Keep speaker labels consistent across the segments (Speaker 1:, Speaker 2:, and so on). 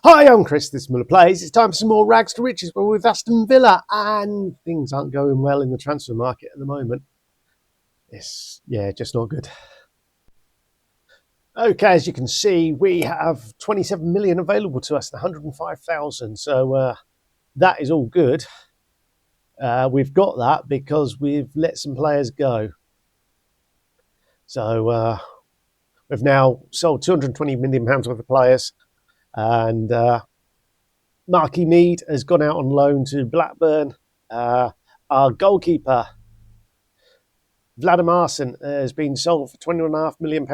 Speaker 1: Hi, I'm Chris, this is Muller Plays. It's time for some more Rags to Riches, but with Aston Villa, and things aren't going well in the transfer market at the moment. It's, just not good. Okay, as you can see, we have 27 million available to us, 105,000, so that is all good. We've got that because we've let some players go. So we've now sold £220 million worth of players, and Marky Mead has gone out on loan to Blackburn. Our goalkeeper, Vladimarson, has been sold for £21.5 million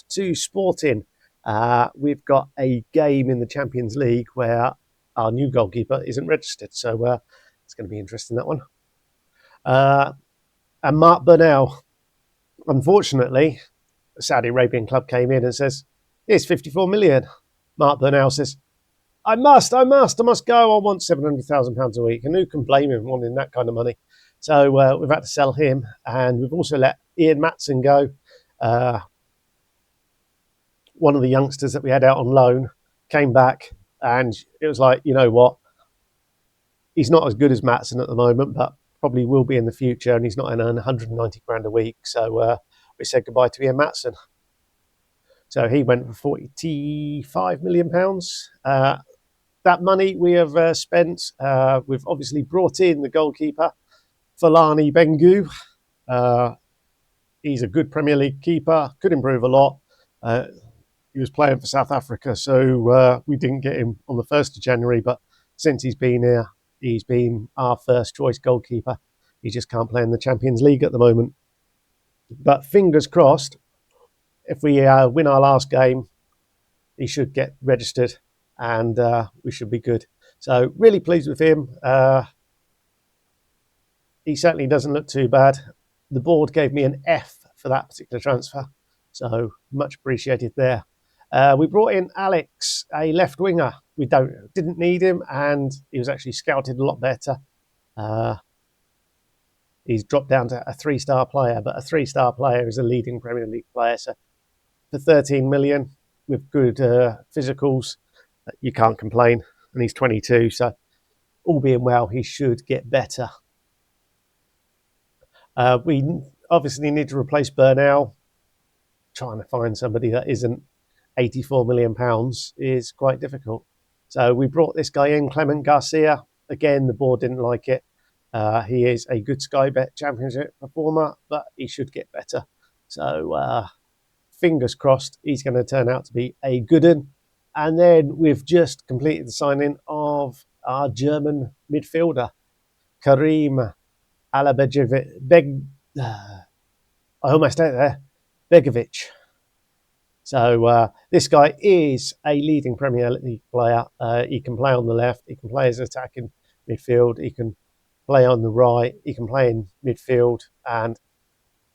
Speaker 1: to Sporting. We've got a game in the Champions League where our new goalkeeper isn't registered, so it's going to be interesting, that one. And Mark Burnell, unfortunately, a Saudi Arabian club came in and says, here's 54 million. Mark Burnell says, I must go. I want £700,000 a week. And who can blame him wanting that kind of money? So we've had to sell him. And we've also let Ian Matson go. One of the youngsters that we had out on loan came back. And it was like, you know what? He's not as good as Matson at the moment, but probably will be in the future. And he's not earning 190 grand a week. So we said goodbye to Ian Matson. So he went for £45 million. That money we have spent, we've obviously brought in the goalkeeper, Fulani Bengu. He's a good Premier League keeper, could improve a lot. He was playing for South Africa, so we didn't get him on the 1st of January, but since he's been here, he's been our first choice goalkeeper. He just can't play in the Champions League at the moment. But fingers crossed, if we win our last game, he should get registered and we should be good. So really pleased with him. He certainly doesn't look too bad. The board gave me an F for that particular transfer, so much appreciated there. We brought in Alex, a left winger. We didn't need him, and he was actually scouted a lot better. He's dropped down to a 3-star player, but a 3-star player is a leading Premier League player. So for 13 million with good physicals, you can't complain. And he's 22, so all being well, he should get better. We obviously need to replace Burnell. Trying to find somebody that isn't £84 million is quite difficult. So we brought this guy in, Clement Garcia. Again, the board didn't like it. He is a good Sky Bet Championship performer, but he should get better. So fingers crossed he's going to turn out to be a good one. And then we've just completed the signing of our German midfielder, Karim Alabegovic. I almost ate there. Begovic. So this guy is a leading Premier League player. He can play on the left. He can play as attacking midfield. He can play on the right. He can play in midfield. And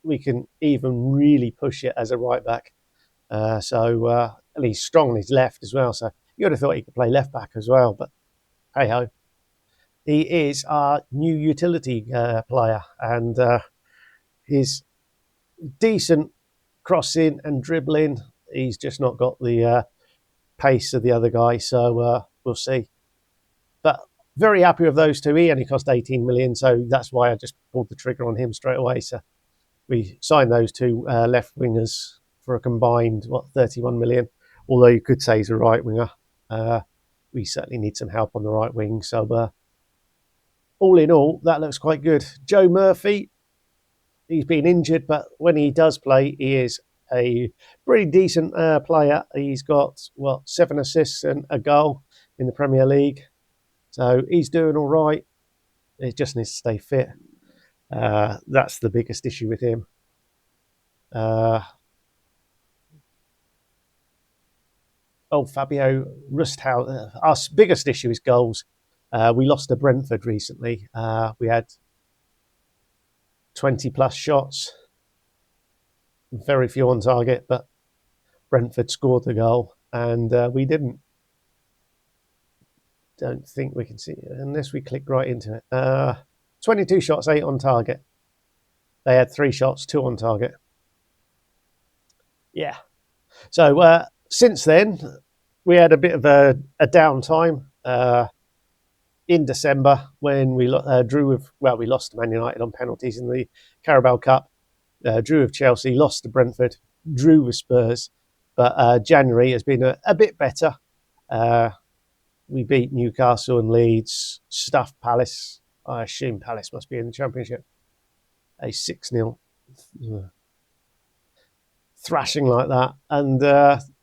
Speaker 1: we can even really push it as a right back. And he's strong on his left as well. So you would have thought he could play left back as well. But hey ho. He is our new utility player. And he's decent crossing and dribbling. He's just not got the pace of the other guy. So we'll see. But very happy with those two. He only cost 18 million. So that's why I just pulled the trigger on him straight away. So we signed those two left wingers for a combined, 31 million. Although you could say he's a right winger. We certainly need some help on the right wing. So all in all, that looks quite good. Joe Murphy, he's been injured, but when he does play, he is a pretty decent player. He's got, 7 assists and a goal in the Premier League. So he's doing all right. He just needs to stay fit. That's the biggest issue with him. Fabio Rusthouse. Our biggest issue is goals. We lost to Brentford recently. We had 20 plus shots, very few on target, but Brentford scored the goal and we didn't. Don't think we can see it unless we click right into it. 22 shots, 8 on target. They had 3 shots, 2 on target. Yeah. So since then, we had a bit of a downtime in December when we drew with, well, we lost to Man United on penalties in the Carabao Cup, drew with Chelsea, lost to Brentford, drew with Spurs. But January has been a bit better. We beat Newcastle and Leeds, stuffed Palace. I assume Palace must be in the Championship. A 6-0 thrashing like that. And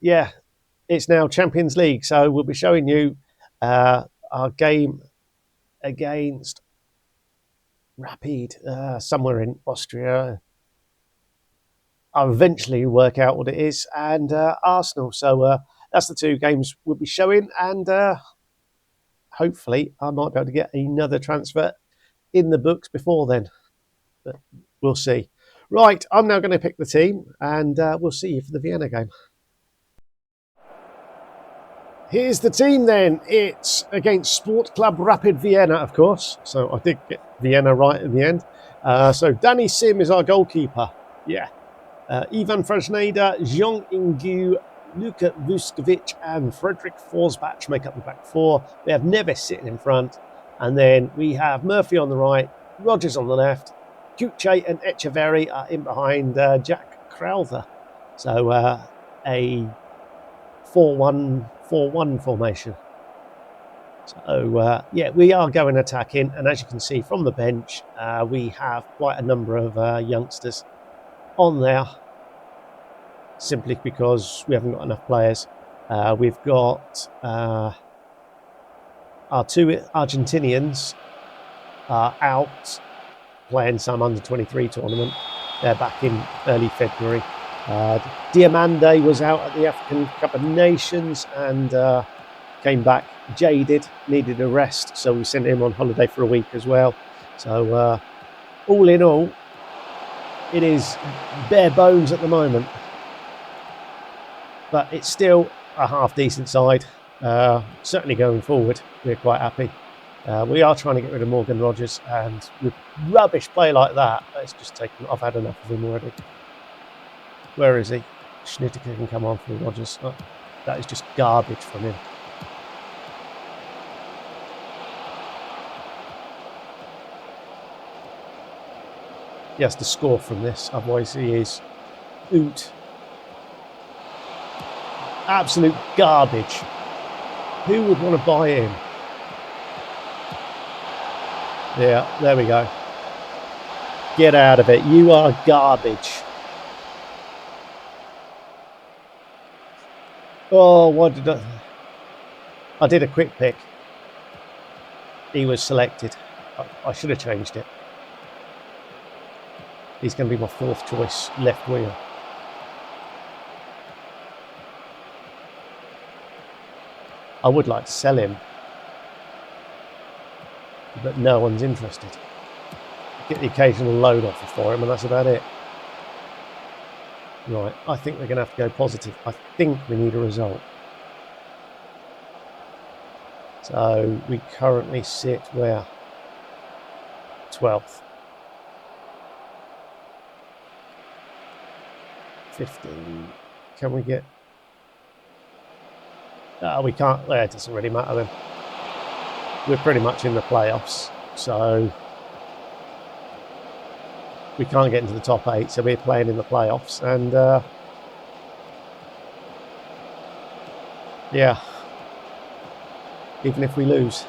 Speaker 1: yeah, it's now Champions League. So we'll be showing you our game against Rapid, somewhere in Austria. I'll eventually work out what it is, and Arsenal. So that's the two games we'll be showing, and hopefully I might be able to get another transfer in the books before then. But we'll see. Right, I'm now going to pick the team, and we'll see you for the Vienna game. Here's the team then. It's against Sport Club Rapid Vienna, of course. So I did get Vienna right in the end. So Danny Sim is our goalkeeper. Yeah. Ivan Frajneda, Jean Ingu, Luka Vuskovic and Frederick Forsbach make up the back four. We have Neves sitting in front. And then we have Murphy on the right, Rogers on the left. Kuche and Echeverry are in behind Jack Crowther. So a 4-1-4-1 formation. So, yeah, we are going attacking. And as you can see from the bench, we have quite a number of youngsters on there, simply because we haven't got enough players. We've got our two Argentinians are out playing some under-23 tournament. They're back in early February. Diamande was out at the African Cup of Nations and came back jaded, needed a rest, so we sent him on holiday for a week as well. So all in all, it is bare bones at the moment, but it's still a half-decent side. Certainly going forward, we're quite happy. We are trying to get rid of Morgan Rogers, and with rubbish play like that, it's just taken. I've had enough of him already. Where is he? Schnittiker can come on for Rogers. Oh, that is just garbage from him. He has to score from this, otherwise he is oot. Absolute garbage. Who would want to buy him? Yeah, there we go. Get out of it. You are garbage. Oh, what did I did a quick pick. He was selected. I should have changed it. He's going to be my fourth choice left winger. I would like to sell him, but no one's interested. Get the occasional load offer for him, and that's about it. Right, I think we're going to have to go positive. I think we need a result. So we currently sit where? 12th. 15. Can we get... we can't... It doesn't really matter then. We're pretty much in the playoffs, so we can't get into the top 8, so we're playing in the playoffs, and yeah, even if we lose.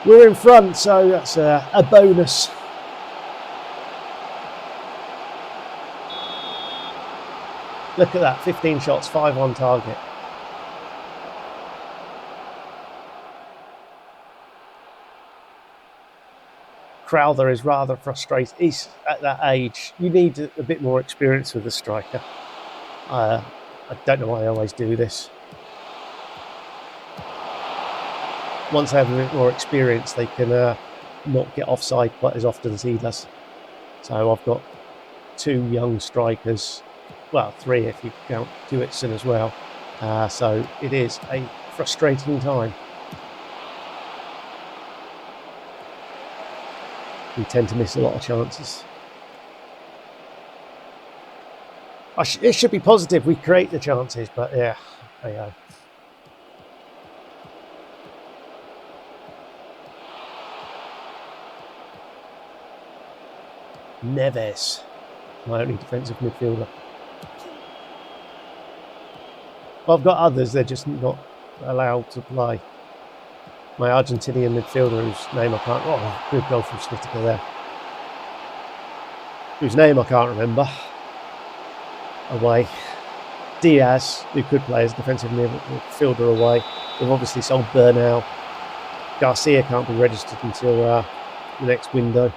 Speaker 1: We're in front, so that's a bonus. Look at that, 15 shots, 5 on target. Crowther is rather frustrated. He's at that age. You need a bit more experience with the striker. I don't know why I always do this. Once they have a bit more experience, they can not get offside quite as often as he does. So I've got 2 young strikers. Well, 3 if you count Hewitson as well. So it is a frustrating time. We tend to miss a lot of chances. It should be positive. We create the chances, but yeah, there you go. Neves, my only defensive midfielder. Well, I've got others, they're just not allowed to play. My Argentinian midfielder, whose name I can't... Oh, good goal from Snitica there. Whose name I can't remember. Away. Diaz, who could play as defensive midfielder away. We've obviously sold Bernal. Garcia can't be registered until the next window.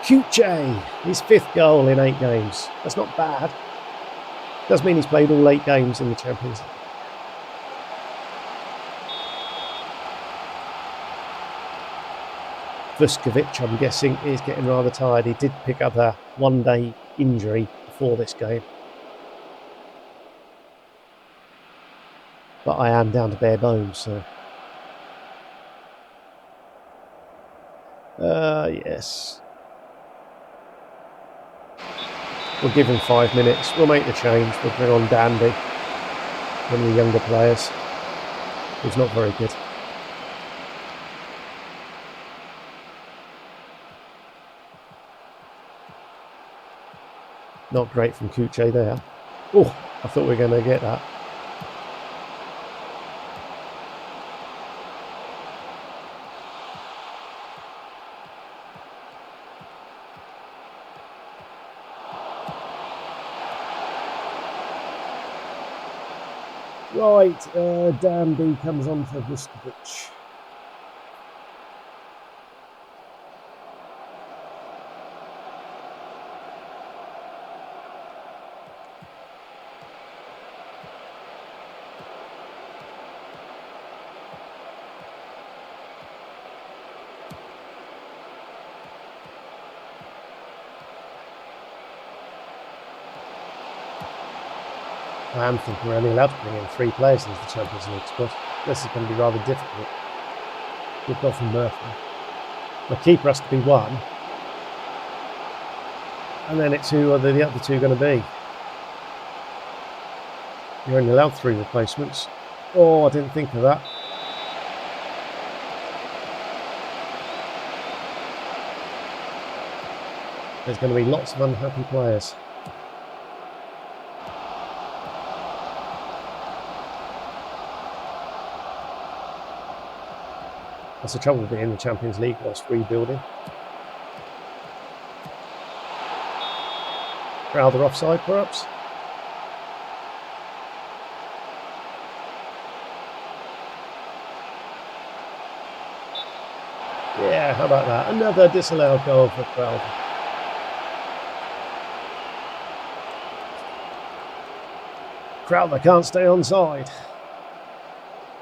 Speaker 1: Cuche, his 5th goal in 8 games. That's not bad. Does mean he's played all 8 games in the Champions League. Vuskovic, I'm guessing, is getting rather tired. He did pick up a 1-day injury before this game. But I am down to bare bones, so... yes. We'll give him 5 minutes. We'll make the change. We'll bring on Dandy, one of the younger players, who's not very good. Not great from Cuche there. Oh, I thought we were going to get that. Right, Danby comes on for Vuskovic. I am thinking we're only allowed to bring in 3 players into the Champions League squad. This is going to be rather difficult. Good goal from Murphy. My keeper has to be 1. And then it's who are the other 2 going to be? You're only allowed 3 replacements. Oh, I didn't think of that. There's going to be lots of unhappy players. That's the trouble with being in the Champions League whilst rebuilding. Crowther offside, perhaps? Yeah, how about that? Another disallowed goal for Crowther. Crowther can't stay onside.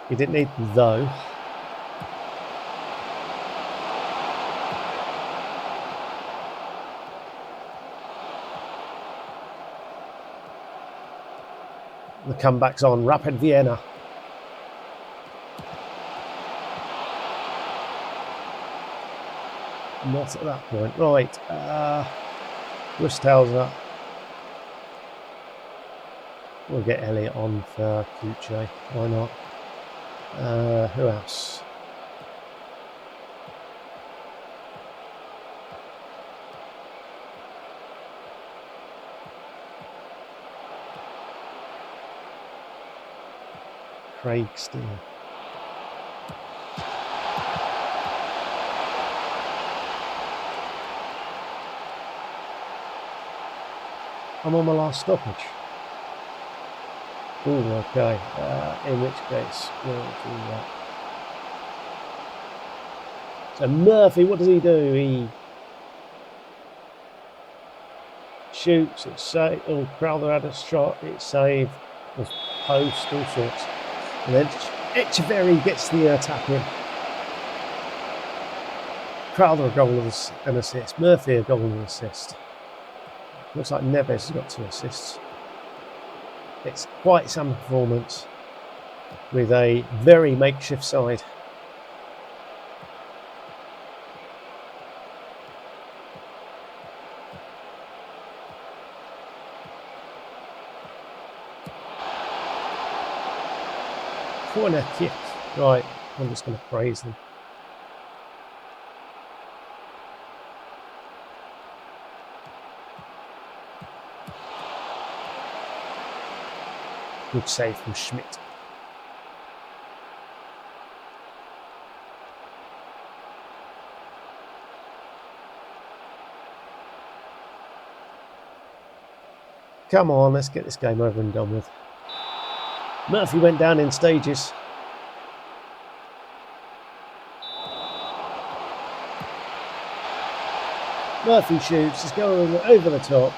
Speaker 1: He didn't need them, though. The comeback's on. Rapid Vienna. Not at that point. Right. Rusthauser. We'll get Elliot on for Cuche. Why not? Who else? Craig Steele. I'm on my last stoppage. Oh, okay. In which case, we'll do that. So Murphy, what does he do? He shoots, it's saved. Oh, Crowther had a shot, it's saved. There's post, all sorts. And then Echeverry gets the tap in. Crowther a goal and an assist. Murphy a goal and an assist. Looks like Neves has got 2 assists. It's quite some performance with a very makeshift side. Corner kick. Right, I'm just going to praise them. Good save from Schmidt. Come on, let's get this game over and done with. Murphy went down in stages. Murphy shoots, he's going over the top.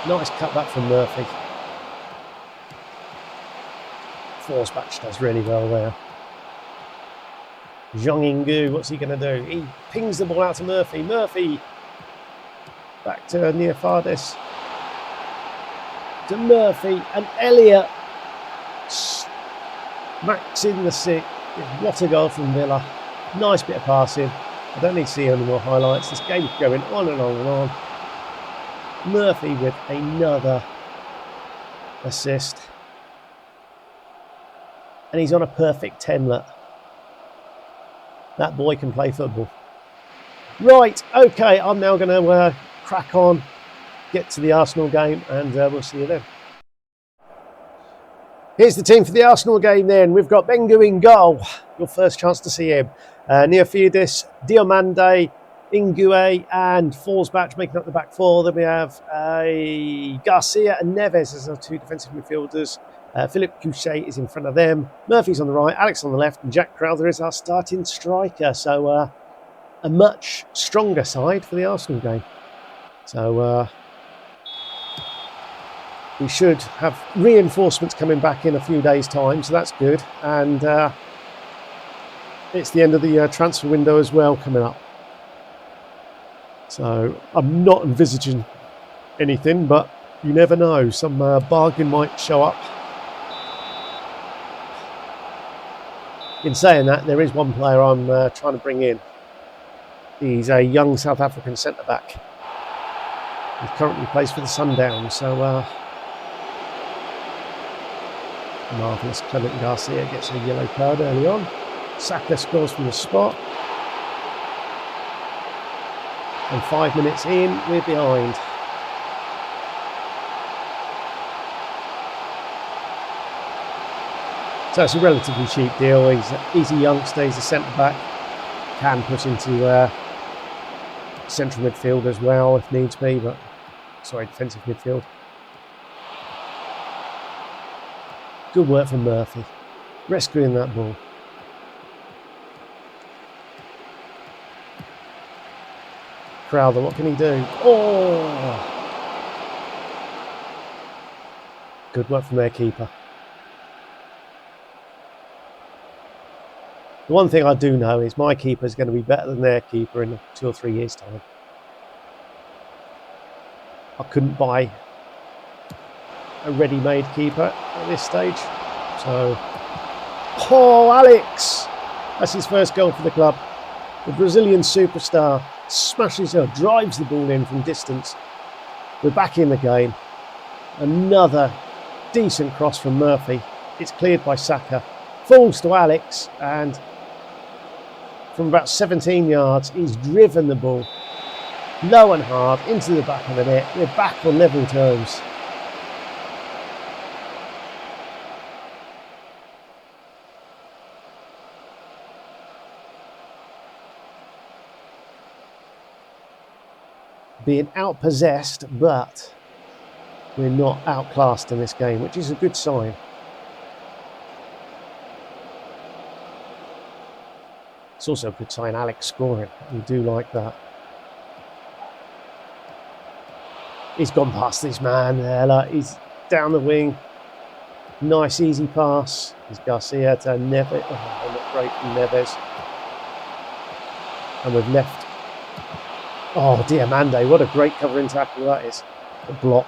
Speaker 1: Nice cutback from Murphy. Forsbach does really well there. Zhang Yinggu, what's he going to do? He pings the ball out to Murphy. Murphy back to near Fardis. To Murphy and Elliott smacks in the six. What a goal from Villa. Nice bit of passing. I don't need to see any more highlights. This game's going on and on and on. Murphy with another assist. And he's on a perfect 10-let. That boy can play football. Right, okay, I'm now going to crack on, get to the Arsenal game, and we'll see you then. Here's the team for the Arsenal game then. We've got Bengu in goal. Your first chance to see him. Neofidis, Diomande, Ingue and Forsbach making up the back four. Then we have Garcia and Neves as our two defensive midfielders. Philip Couchet is in front of them. Murphy's on the right, Alex on the left, and Jack Crowther is our starting striker. So a much stronger side for the Arsenal game. So we should have reinforcements coming back in a few days' time, so that's good. And it's the end of the transfer window as well coming up. So I'm not envisaging anything, but you never know. Some bargain might show up. In saying that, there is one player I'm trying to bring in. He's a young South African centre-back. He currently plays for the Sundowns, so marvellous. Clement Garcia gets a yellow card early on. Saka scores from the spot. And 5 minutes in, we're behind. So it's a relatively cheap deal. He's a youngster, he's a centre-back. Can put into central midfield as well if needs be, but sorry, defensive midfield. Good work from Murphy, rescuing that ball. Crowther, what can he do? Oh! Good work from their keeper. The one thing I do know is my keeper is going to be better than their keeper in 2 or 3 years' time. I couldn't buy a ready-made keeper at this stage. So, oh, Alex! That's his first goal for the club. The Brazilian superstar smashes her, drives the ball in from distance. We're back in the game. Another decent cross from Murphy. It's cleared by Saka. Falls to Alex, and from about 17 yards, he's driven the ball low and hard into the back of the net. We're back on level terms. Being outpossessed, but we're not outclassed in this game, which is a good sign. It's also a good sign Alex scoring. We do like that. He's gone past this man there. Like, he's down the wing. Nice easy pass. It's Garcia to Neves. Oh, not great from Neves. And we've left. Oh, Diamande, what a great covering tackle that is. The block.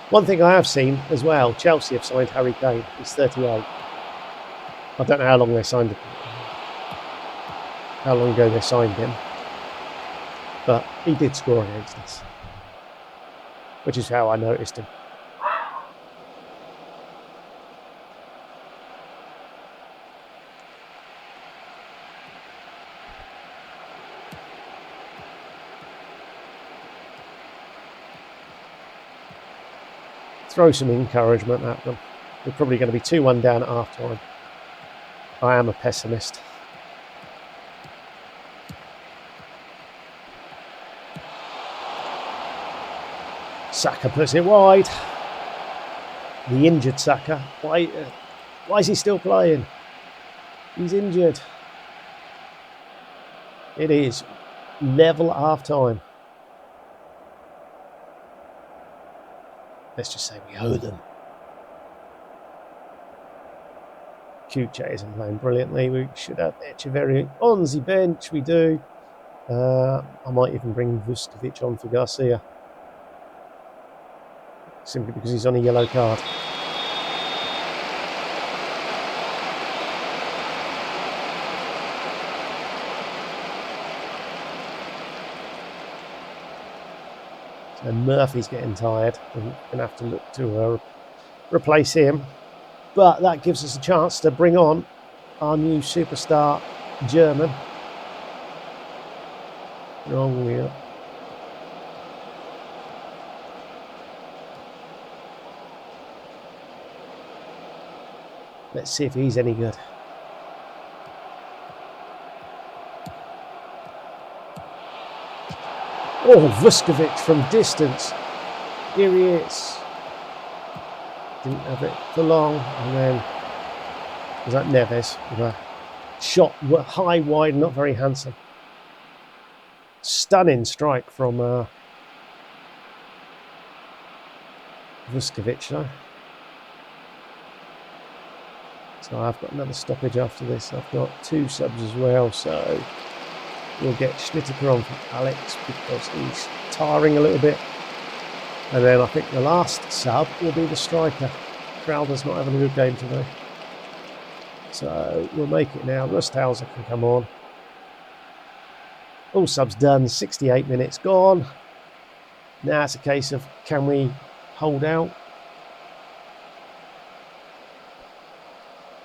Speaker 1: One thing I have seen as well, Chelsea have signed Harry Kane. He's 38. I don't know how long they signed him. How long ago they signed him. But he did score against us. Which is how I noticed him. Throw some encouragement at them. We're probably going to be 2-1 down at half time. I am a pessimist. Saka puts it wide. The injured Saka. Why is he still playing? He's injured. It is level at half time. Let's just say we owe them. Kuche isn't playing brilliantly. We should have Echeverri on the bench. We do. I might even bring Vuskovic on for Garcia. Simply because he's on a yellow card. So Murphy's getting tired. We're going to have to look to replace him. But that gives us a chance to bring on our new superstar German. Wrong wheel. Let's see if he's any good. Oh, Vuskovic from distance. Here he is. Didn't have it for long. And then was that Neves with a shot high, wide, not very handsome. Stunning strike from Vuskovic though. So I've got another stoppage after this. I've got 2 subs as well. So we'll get Schnittiker on for Alex because he's tiring a little bit. And then I think the last sub will be the striker. Crowder's not having a good game today. So we'll make it now. Rusthauser can come on. All subs done. 68 minutes gone. Now it's a case of can we hold out?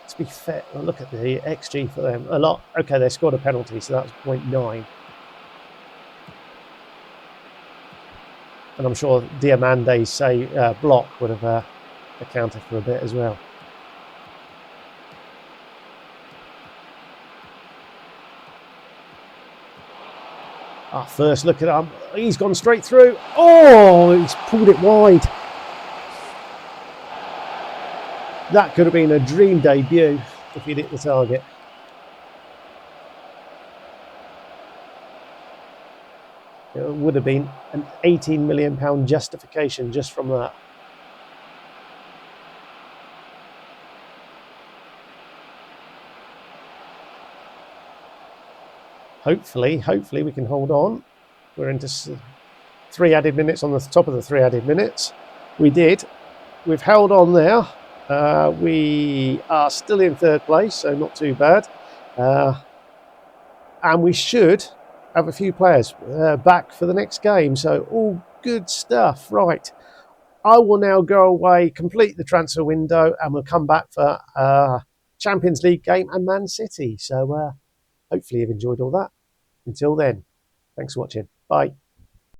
Speaker 1: To be fair, well, look at the XG for them. A lot. Okay, they scored a penalty, so that was 0.9. And I'm sure Diamande's block would have accounted for a bit as well. First look at him. He's gone straight through. Oh, he's pulled it wide. That could have been a dream debut if he'd hit the target. It would have been an £18 million justification just from that. Hopefully we can hold on. We're into 3 added minutes on the top of the 3 added minutes. We did. We've held on there. We are still in 3rd place, so not too bad. And we should have a few players back for the next game. So all good stuff. Right. I will now go away, complete the transfer window, and we'll come back for Champions League game and Man City. So hopefully you've enjoyed all that. Until then, thanks for watching. Bye.